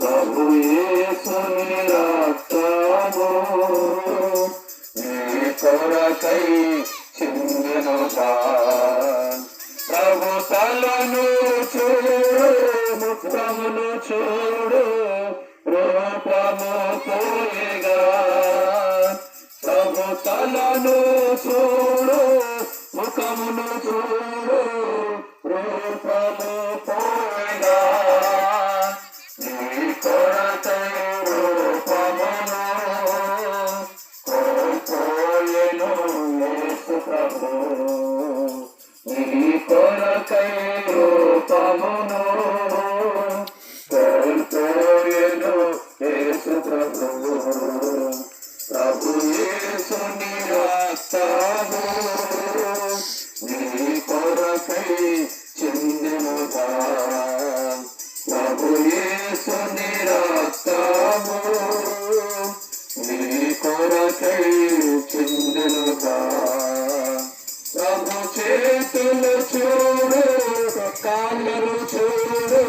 ప్రభు యేసుని రక్తము నీ కొరకై చిందెనుగా. ప్రభు తలను చూడు, ముఖమును చూడు, రూపము పోయేగా. ప్రభు తలను చూడు, ముఖమును చూడు, రూపము పోయేగా. నీ కొరకై రూపమును కోల్పోయెను యేసు ప్రభు. నీ కొరకై రూపమును కోల్పోయెను యేసు ప్రభు. ప్రభు యేసుని రక్తము నీ కొరకై చిందెనుగా. ప్రభు యేసుని రక్తము నీ కొరకై చిందెనుగా. ప్రభు చేతులు చూడు, కాళ్ళను చూడు,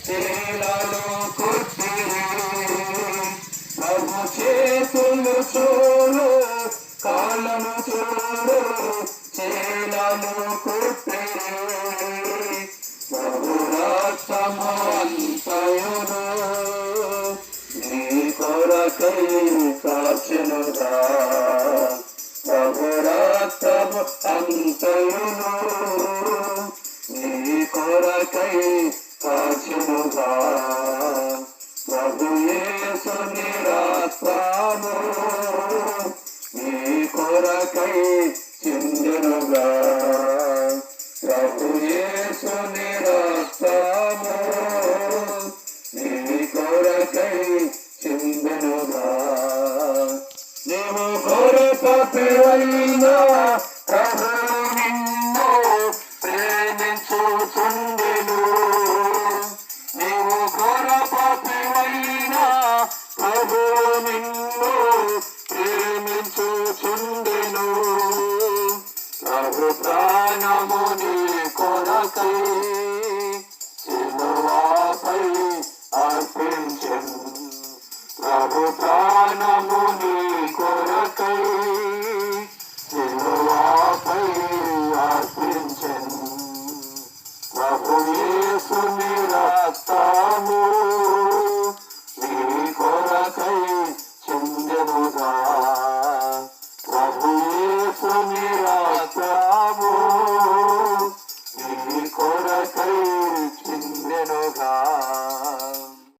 చీలను కొట్టిరి. ప్రభు చేతులు చూడు, కాళ్ళను చూడు, చీలను కొట్టిరి. ప్రభు రక్తము అంతయును నీ కొరకై కాచెనుగా. ప్రభు రక్తము అంతయును నీ కొరకై కాచెనుగా. ప్రభు యేసుని రక్తము నీ కొరకై చిందెనుగా. ప్రభు యేసుని రక్తము నీ కొరకై చిందెనుగా. నీవు ఘోర పాపివైనా ప్రభు నిన్ను ప్రేమించుచుండెను. నీవు ఘోర పాపివైనా ప్రభు నిన్ను ప్రేమించుచుండెను. ప్రభు ప్రాణము నీ కొరకై